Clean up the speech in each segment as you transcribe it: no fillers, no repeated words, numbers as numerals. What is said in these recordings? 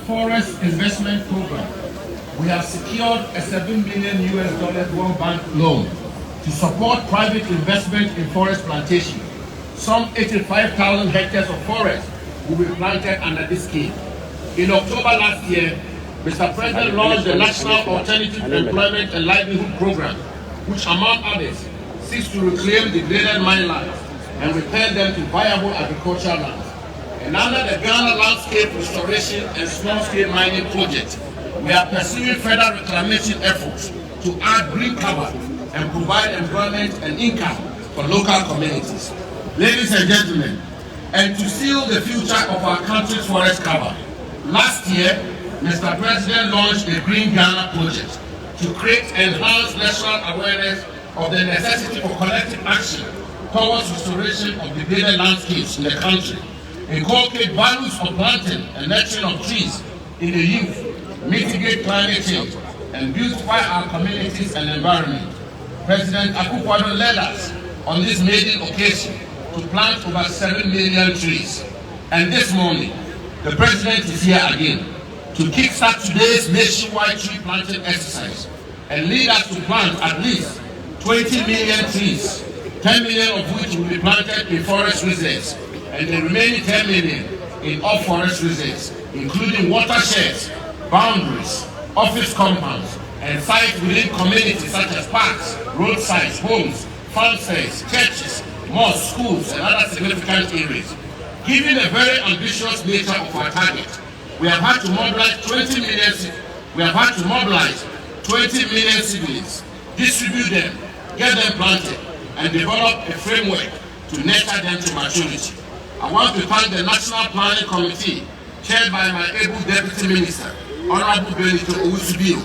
Forest Investment Program, we have secured a $7 million World Bank loan to support private investment in forest plantation. Some 85,000 hectares of forest will be planted under this scheme. In October last year, Mr. President launched the National Alternative Employment and Livelihood Program, which among others seeks to reclaim degraded mine lands and return them to viable agricultural lands. And under the Ghana Landscape Restoration and Small-Scale Mining Project, we are pursuing further reclamation efforts to add green cover and provide employment and income for local communities. Ladies and gentlemen, and to seal the future of our country's forest cover, last year, Mr. President launched the Green Ghana project to create enhanced national awareness of the necessity for collective action towards restoration of degraded landscapes in the country, inculcate values of planting and nurturing of trees in the youth, mitigate climate change, and beautify our communities and environment. President Akuffo-Addo led us on this maiden occasion to plant over 7 million trees. And this morning, the President is here again to kickstart today's nationwide tree planting exercise and lead us to plant at least 20 million trees, 10 million of which will be planted in forest reserves, and the remaining 10 million in off-forest reserves, including watersheds, boundaries, office compounds, and sites within communities such as parks, roadsides, homes, farm sites, churches, mosques, schools, and other significant areas. Given the very ambitious nature of our target, we have had to mobilize 20 million civilians, distribute them, get them planted, and develop a framework to nurture them to maturity. I want to thank the National Planning Committee, chaired by my able Deputy Minister, Honorable Benito Owusu-Bio,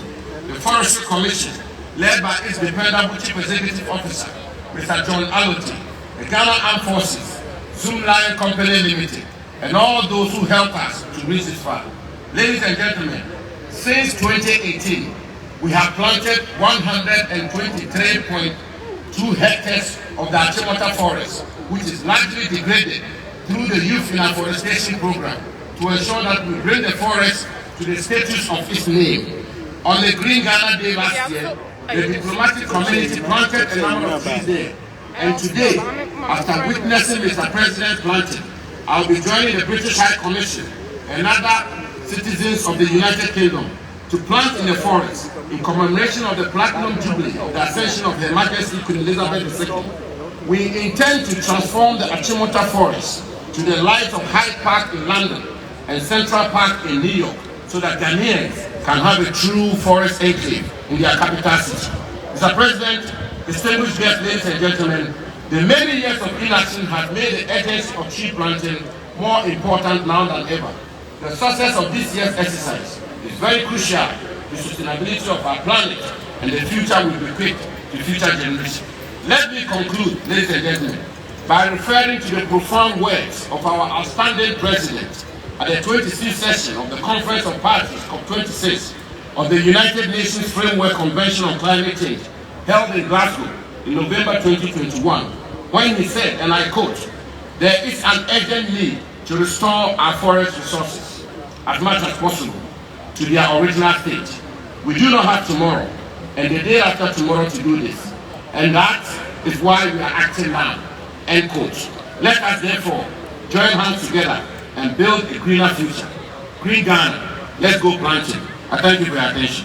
the Forestry Commission, led by its dependable Chief Executive Officer, Mr. John Aloti, the Ghana Armed Forces, Zoom Lion Company Limited, and all those who helped us to reach this far. Ladies and gentlemen, since 2018, we have planted 123.2 hectares of the Achimota forest, which is largely degraded, through the Youth in Afforestation Program to ensure that we bring the forest to the status of its name. On the Green Ghana Day last year, the diplomatic community planted a number of trees there. And today, after witnessing Mr. President planting, I'll be joining the British High Commission and other citizens of the United Kingdom to plant in the forest in commemoration of the Platinum Jubilee of the ascension of Her Majesty Queen Elizabeth II. We intend to transform the Achimota forest to the light of Hyde Park in London and Central Park in New York, so that Ghanaians can have a true forest enclave in their capital city. Mr. President, distinguished guests, ladies and gentlemen, the many years of inaction have made the urgency of tree planting more important now than ever. The success of this year's exercise is very crucial to the sustainability of our planet, and the future will bequeathed to future generations. Let me conclude, ladies and gentlemen, by referring to the profound words of our outstanding President, at the 26th session of the Conference of Parties, COP26, of the United Nations Framework Convention on Climate Change, held in Glasgow in November 2021, when he said, and I quote, "There is an urgent need to restore our forest resources as much as possible to their original state. We do not have tomorrow and the day after tomorrow to do this, and that is why we are acting now," end quote. Let us therefore join hands together and build a greener future. Green Ghana, let's go planting. I thank you for your attention.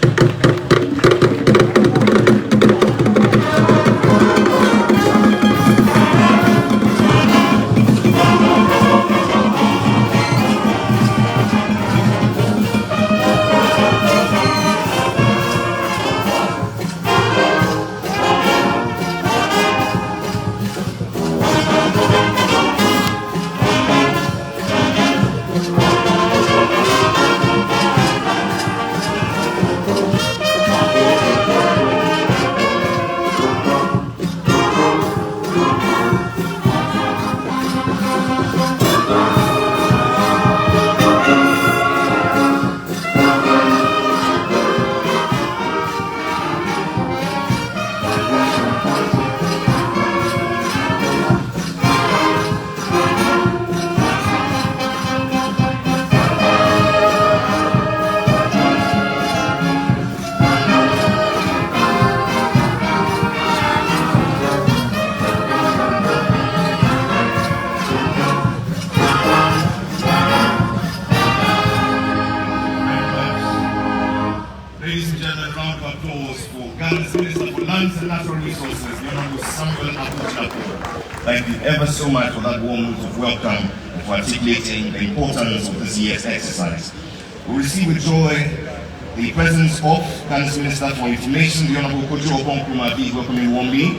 Ladies and gentlemen, round of applause for Ghana's Minister for Lands and Natural Resources, the Honorable Akuffo-Addo. Thank you ever so much for that warm note of welcome and for articulating the importance of this year's exercise. We receive with joy the presence of Ghana's Minister for Information, the Honorable Tsuru. Be welcoming warmly.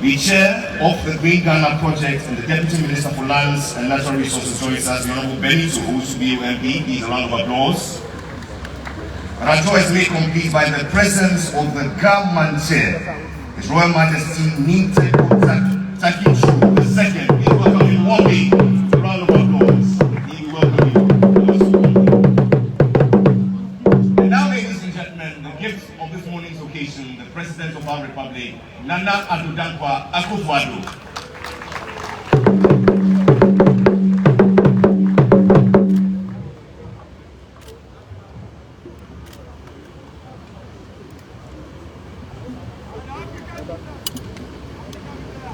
The Chair of the Green Ghana Project and the Deputy Minister for Lands and Natural Resources joins us, the Honorable Benito, who is to be UMP. Please a round of applause. And our joy is made complete by the presence of the government chair, His Royal Majesty Teiko Tsuru II. Please welcome him warmly. A round of applause. He will welcome you. And now, ladies and gentlemen, the gift of this morning's occasion, the President of our Republic, Nana Addo Akuffo-Addo.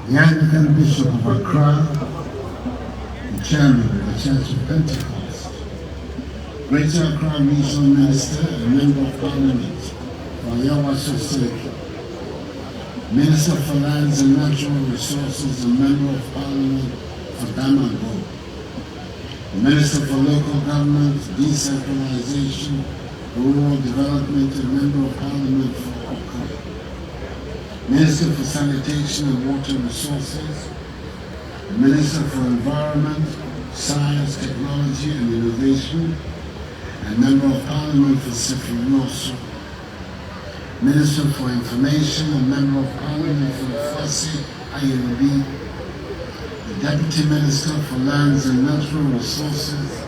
The Anglican Bishop of Accra, the Chairman of the Church of Pentecost, Greater Accra Regional Minister and Member of Parliament for Teiko, Minister for Lands and Natural Resources and Member of Parliament for Damango, Minister for Local Government, Decentralization, Rural Development and Member of Parliament for Oka, Minister for Sanitation and Water Resources, Minister for Environment, Science, Technology and Innovation, and Member of Parliament for Tsuru, Minister for Information and Member of Parliament for Fasi Ayerobi, the Deputy Minister for Lands and Natural Resources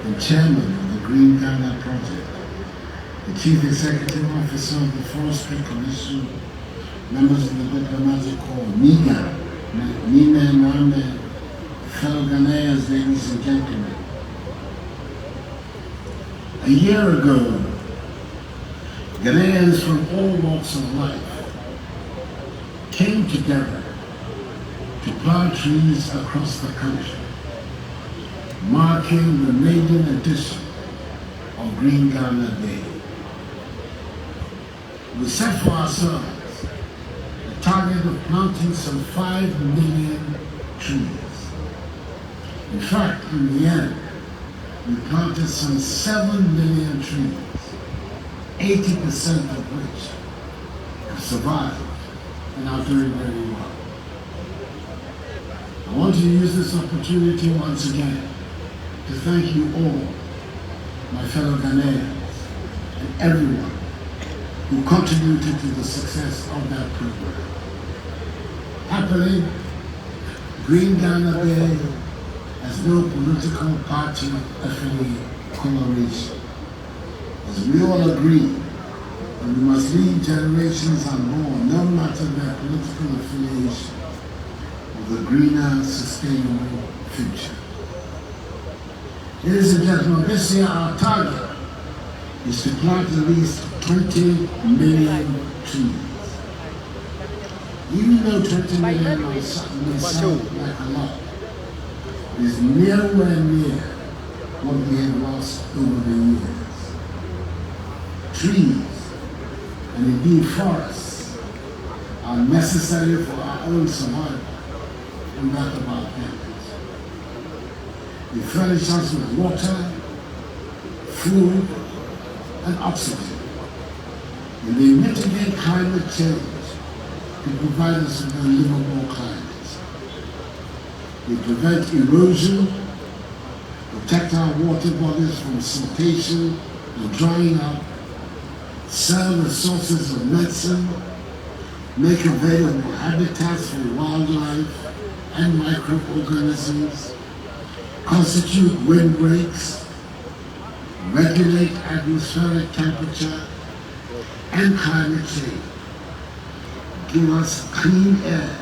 and Chairman of the Green Ghana Project, the Chief Executive Officer of the Forestry Commission, members of the diplomatic corps, Nina, Nwame, fellow Ghanaians, ladies and gentlemen. A year ago, Ghanaians from all walks of life came together to plant trees across the country, marking the maiden edition of Green Ghana Day. We set for ourselves target of planting some 5 million trees. In fact, in the end, we planted some 7 million trees, 80% of which have survived and are doing very well. I want to use this opportunity once again to thank you all, my fellow Ghanaians, and everyone who contributed to the success of that program. Happily, Green Ghana Day has no political party affiliate coloration. As we all agree, that we must leave generations unborn, no matter their political affiliation, with a greener, sustainable future. Ladies and gentlemen, this year our target is to plant at least 20 million trees. Even though 20 million may sound like a lot, it is nowhere near what we have lost over the years. Trees, and indeed forests, are necessary for our own survival and that of our families. They furnish us with water, food, and oxygen. And they mitigate climate change to provide us with a livable climate. They prevent erosion, protect our water bodies from siltation and drying up, serve as sources of medicine, make available habitats for wildlife and microorganisms, constitute windbreaks, regulate atmospheric temperature and climate change, give us clean air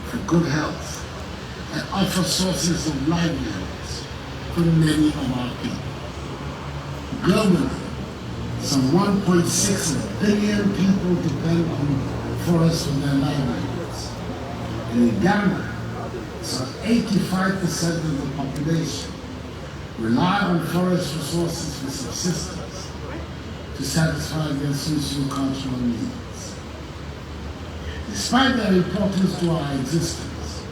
for good health, and offer sources of livelihoods for many of our people. Globally, some 1.6 billion people depend on forests for their livelihoods. And in Ghana, some 85% of the population rely on forest resources for subsistence to satisfy their socio-cultural needs. Despite their importance to our existence,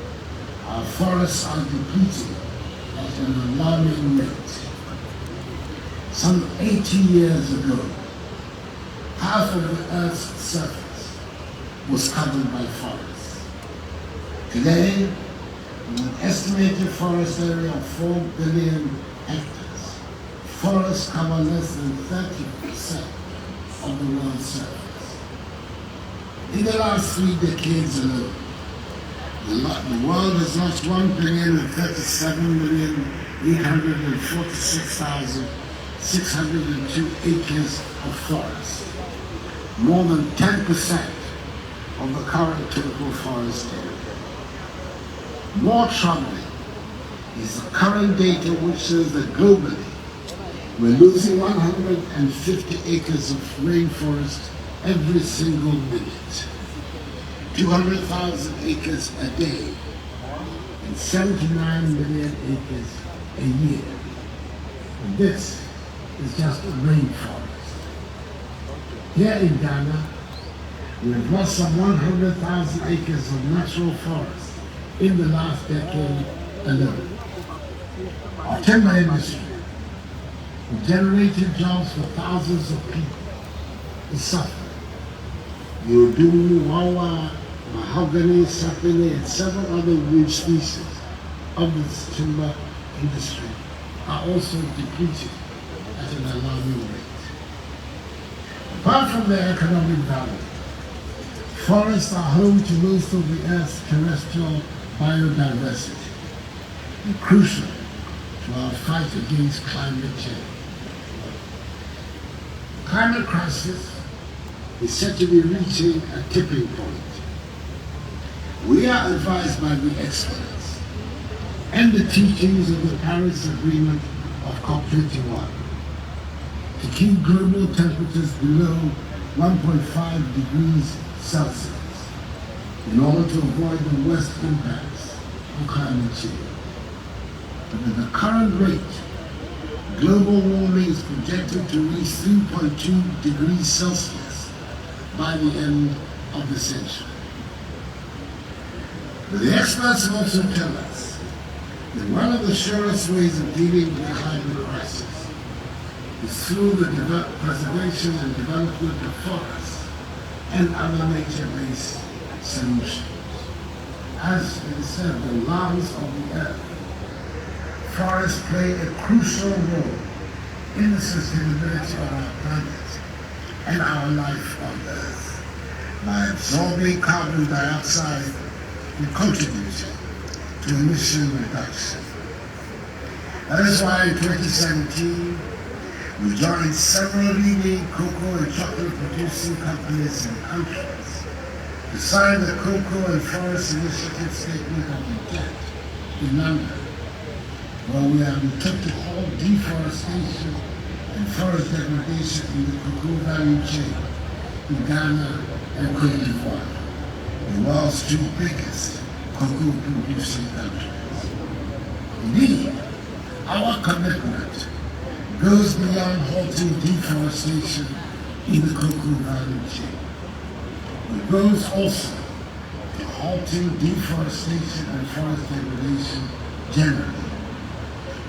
our forests are depleting at an alarming rate. Some 80 years ago, half of the Earth's surface was covered by forests. Today, with an estimated forest area of 4 billion hectares, forests cover less than 30% of the world's surface. In the last 3 decades alone, the world has lost 1,037,846,602 acres of forest, more than 10% of the current total forest area. More troubling is the current data which shows that globally we're losing 150 acres of rainforest every single minute. 200,000 acres a day, and 79 million acres a year. And this is just a rainforest. Here in Ghana, we have lost some 100,000 acres of natural forest in the last decade alone. Our timber industry, who generated jobs for thousands of people, is suffering. Yodu, Wawa, mahogany, sapele, and several other wood species of this timber industry are also depleted at an alarming rate. Apart from their economic value, forests are home to most of the Earth's terrestrial biodiversity and crucial to our fight against climate change. The climate crisis is said to be reaching a tipping point. We are advised by the experts and the teachings of the Paris Agreement of COP21 to keep global temperatures below 1.5 degrees Celsius in order to avoid the worst impacts of climate change. But at the current rate, global warming is projected to reach 3.2 degrees Celsius by the end of the century. But the experts also tell us that one of the surest ways of dealing with the climate crisis is through the preservation and development of forests and other nature-based solutions. As it is said, the lungs of the earth, forests play a crucial role in the sustainability of our planet and our life on Earth by absorbing carbon dioxide and contributing to emission reduction. That is why in 2017, we joined several leading cocoa and chocolate producing companies and countries to sign the Cocoa and Forest Initiative Statement of Intent in London, where we have undertook to halt deforestation and forest degradation in the cocoa value chain in Ghana and Cote d'Ivoire, the world's two biggest cocoa producing countries. Indeed, our commitment goes beyond halting deforestation in the cocoa value chain. It goes also to halting deforestation and forest degradation generally,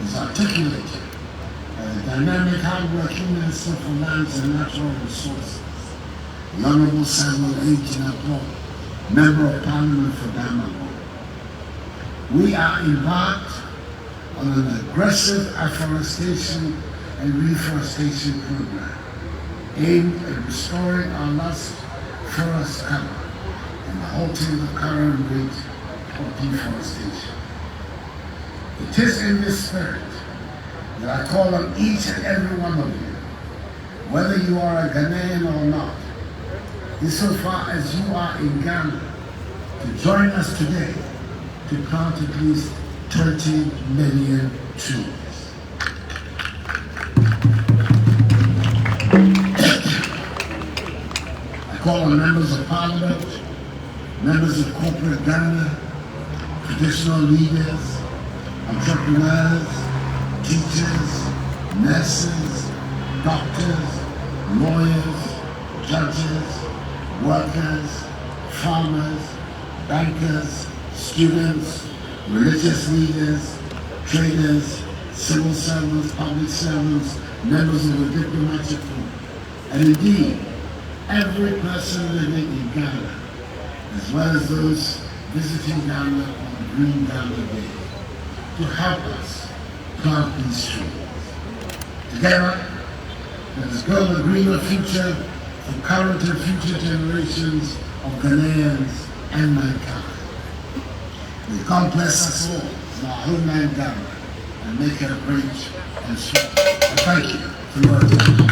as articulated by the dynamic, hard-working Minister for Lands and Natural Resources, the Honorable Samuel A. Jinapor, Member of Parliament for Damago. We are embarked on an aggressive afforestation and reforestation program aimed at restoring our lost forest cover and halting the current rate of deforestation. It is in this spirit that I call on each and every one of you, whether you are a Ghanaian or not, insofar as you are in Ghana, to join us today to plant at least 20 million trees. I call on members of Parliament, members of corporate Ghana, traditional leaders, entrepreneurs, teachers, nurses, doctors, lawyers, judges, workers, farmers, bankers, students, religious leaders, traders, civil servants, public servants, members of the diplomatic corps, and indeed, every person living in Ghana, as well as those visiting Ghana on Green Ghana Day, to help us plant these trees. Together, let us build a greener future for current and future generations of Ghanaians and mankind. May God bless us all in our homeland Ghana and make it rich and strong. And thank you for your attention.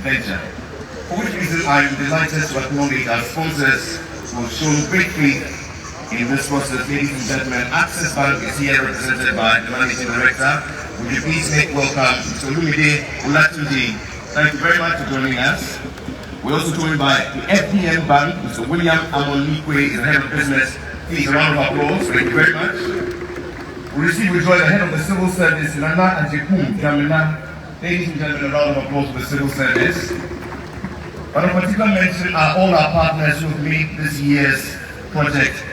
Venture, for which reason I am delighted to acknowledge our sponsors who have shown great faith in this process. Ladies and gentlemen, Access Bank is here represented by the Managing Director. Would you please make welcome Mr. Olumide Olatunji. Thank you very much for joining us. We're also joined by the FDN Bank, Mr. William Amonikwe is the Head of Business. Please, a round of applause. Thank you very much. We receive with joy the Head of the Civil Service, Nana Ajekum Jamina. Ladies and gentlemen, a round of applause for the civil service. But of particular mention are all our partners who have made this year's project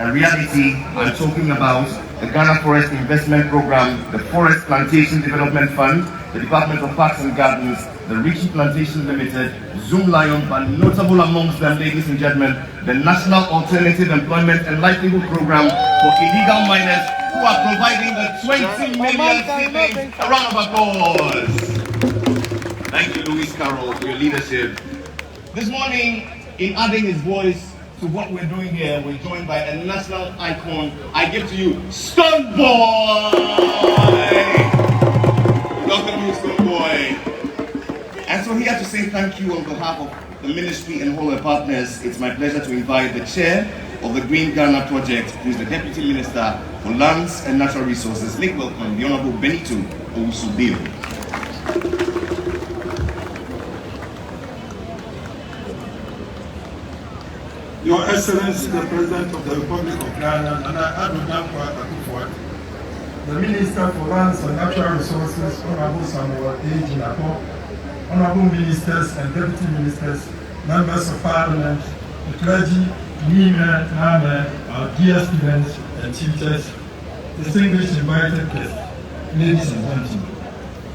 a reality. I'm talking about the Ghana Forest Investment Program, the Forest Plantation Development Fund, the Department of Parks and Gardens, the Richie Plantation Limited, Zoom Lion, but notable amongst them, ladies and gentlemen, the National Alternative Employment and Livelihood Program for illegal miners, who are providing the 20 million savings. A round of applause. Thank you, Luis Carroll, for your leadership. This morning, in adding his voice to what we're doing here, we're joined by a national icon. I give to you, Stone Boy! Welcome you, Stone Boy. And so here to say thank you on behalf of the ministry and all our partners, it's my pleasure to invite the chair of the Green Ghana Project, who is the Deputy Minister for Lands and Natural Resources. Make welcome the Honorable Benito Owusu-Bio. Your Excellency, the President of the Republic of Ghana, Nana Akuffo-Addo, the Minister for Lands and Natural Resources, Honorable Samuel A. Jinapor, Honorable Ministers and Deputy Ministers, Members of Parliament, the clergy, our dear students and teachers, distinguished invited guests, ladies and gentlemen.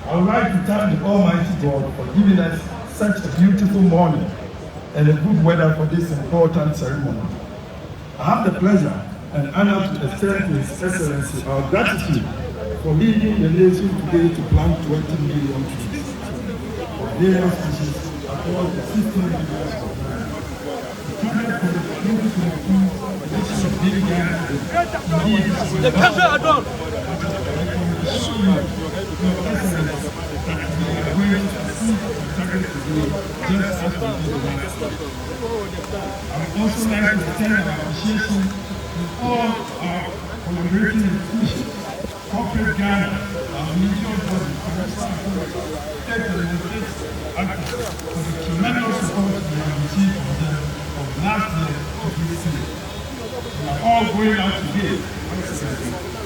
I would like to thank the Almighty God for giving us such a beautiful morning and a good weather for this important ceremony. I have the pleasure and honor to extend to His Excellency our gratitude for leading the nation today to plant 20 million trees of various species across the 16 regions of Ghana. The Akuffo-Addo. I would also like to extend our appreciation to all our collaborating institutions, corporate Ghana, our mutual body, state and state actors for the tremendous support we have received from them from last year to this year. We are all going out today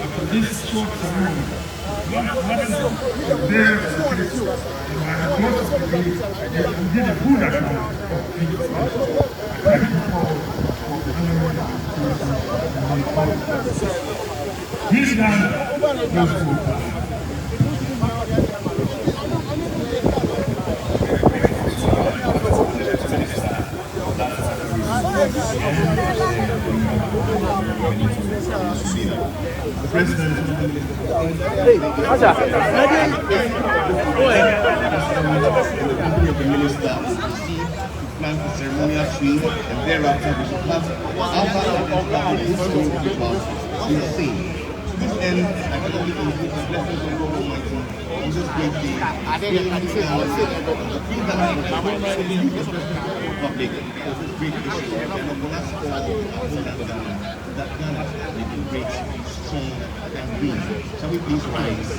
after this short ceremony. What is there and I have lots of degrees and did a good account of things. Thank you for this Ghana goes to the President. Plant the ceremonial tree, and thereafter we should plant outside this tree to be planted. We sing. To this end, I can only include the blessings of God Almighty on this great day. Public of this great issue, and of us all that Ghana may be great, strong, and green. Shall we please rise?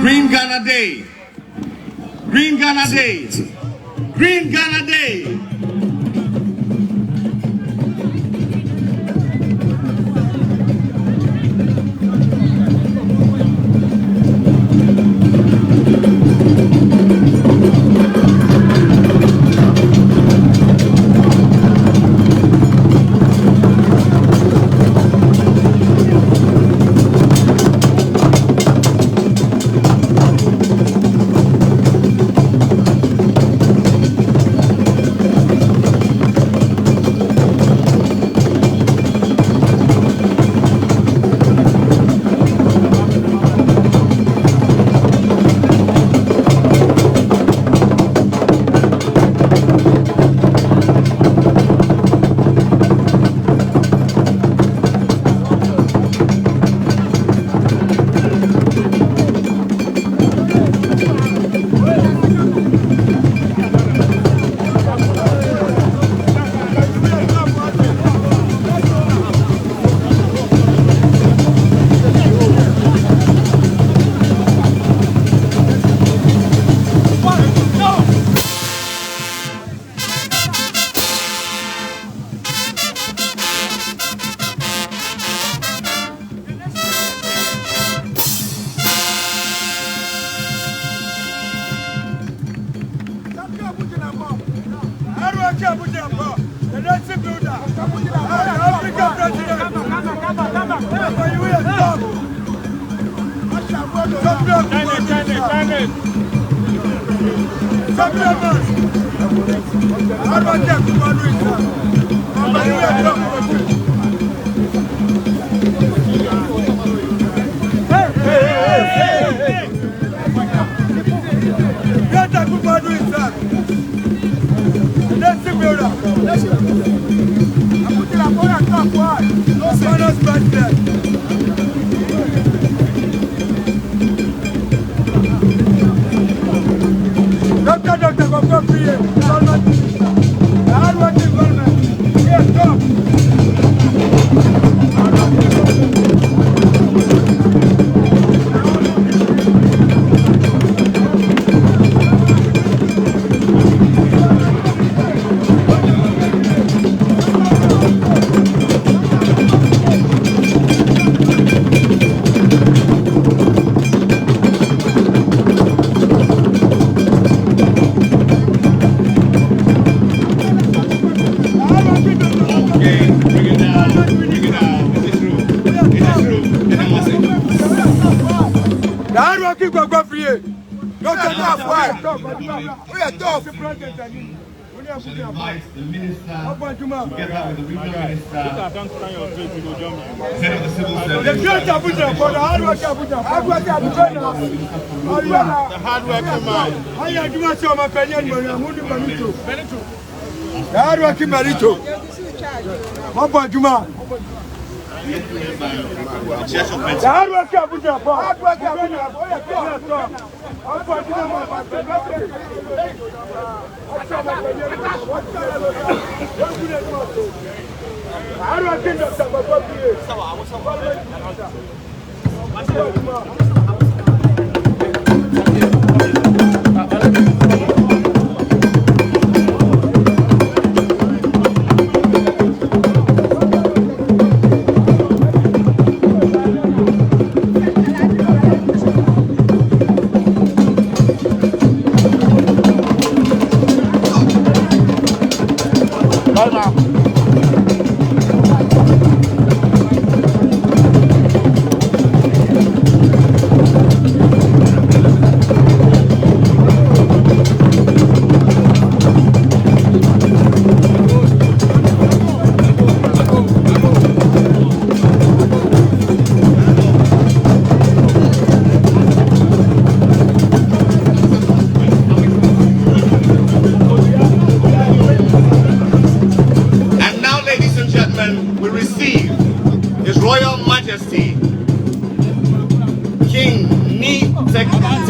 Green Ghana Day! Green Ghana Day! Green Ghana Day! Invite the minister together with the regional minister, head of the civil service. The hardworking Marito.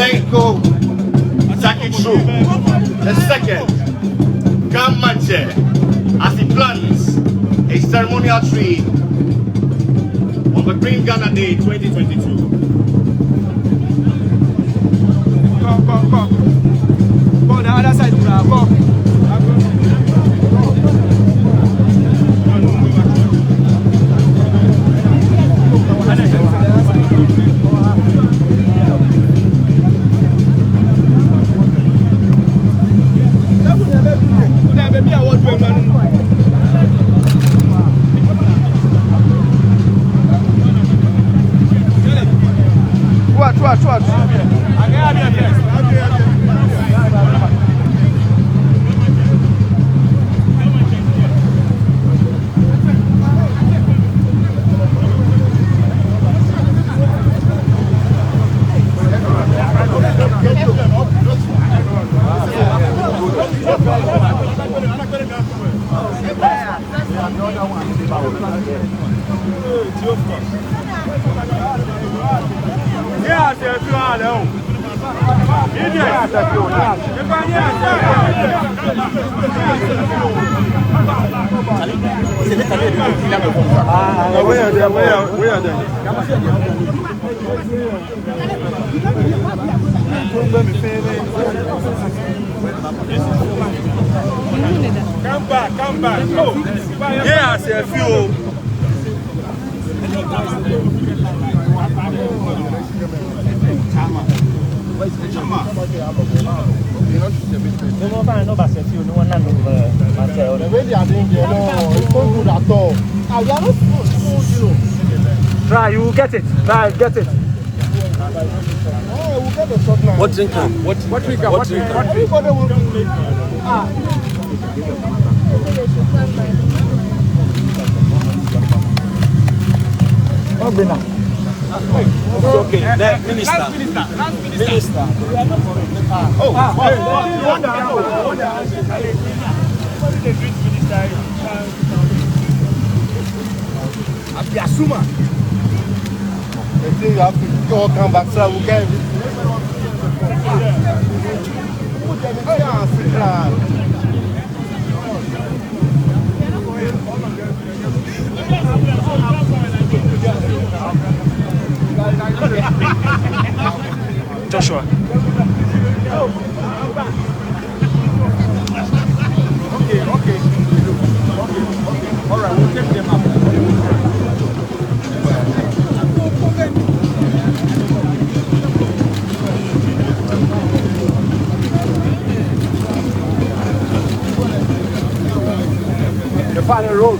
Teiko Tsuru, the second, as he plants a ceremonial tree on the Green Ghana Day 2022. Go the other side, go. What? Come back. Oh. Yeah, I see a few. Try, you will get it. Try, get it. What drink? What drink? Okay, that minister. Asuma. I think you have to all come back so we can. Joshua. Okay. All right, we'll take them up. The final road.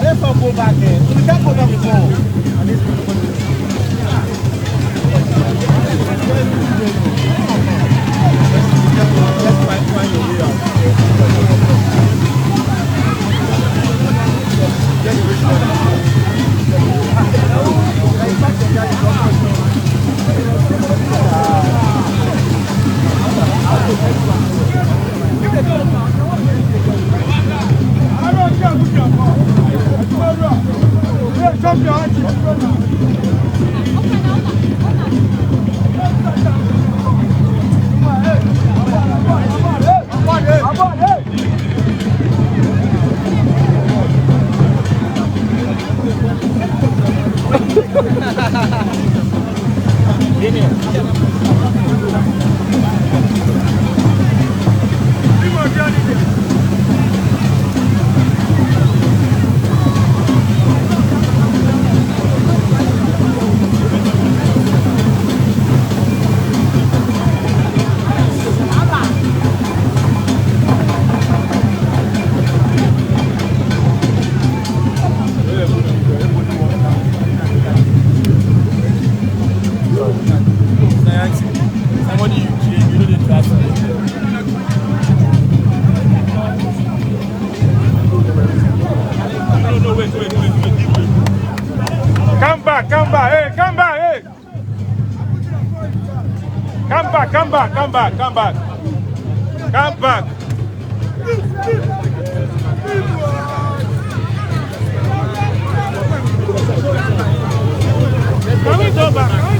Let's all go back there. We can't go back before. Can we go back?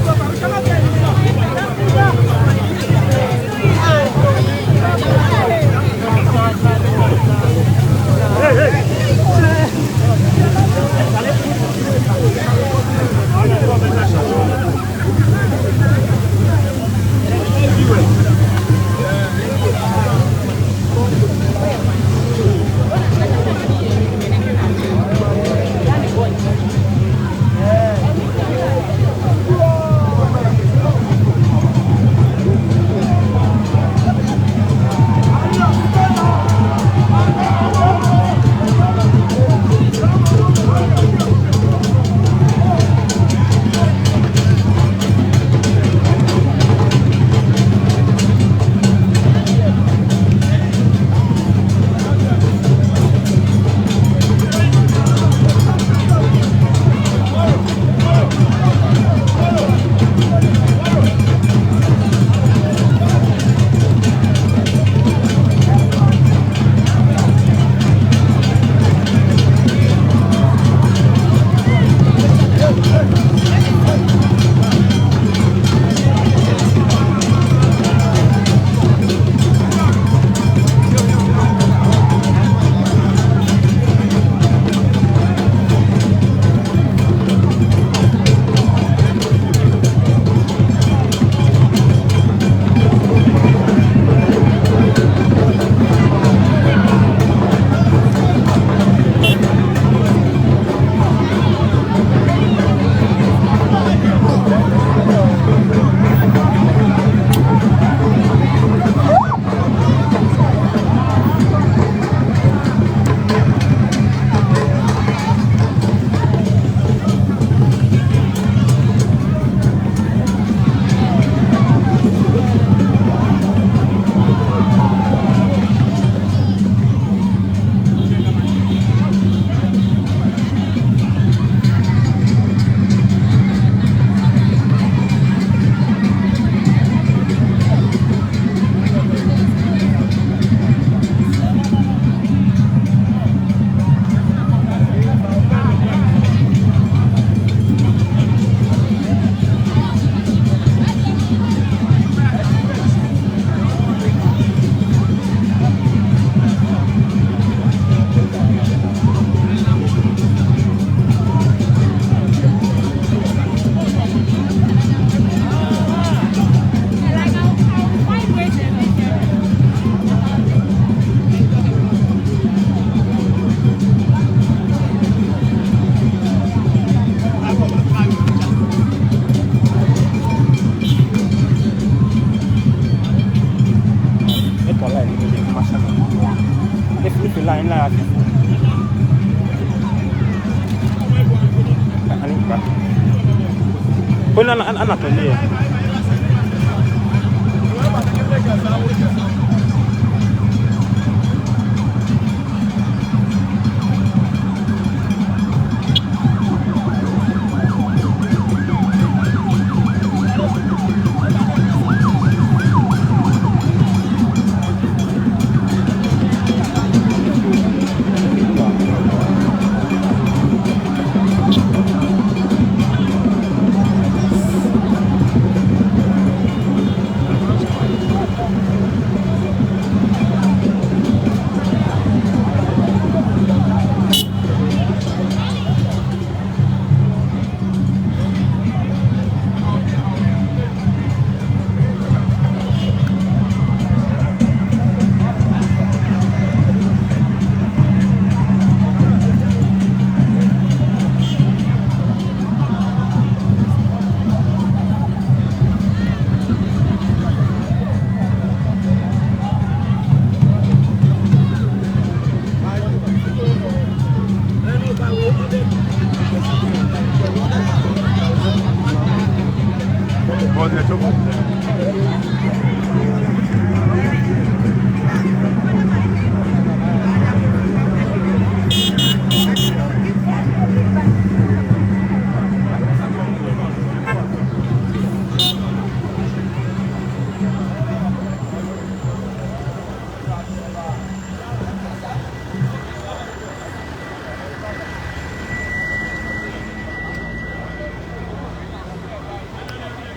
Anak ini ya.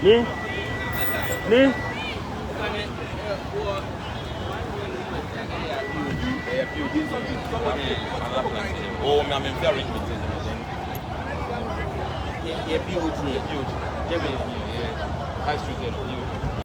Ni? Oh, I'm very interested. Yeah, beauty. High street.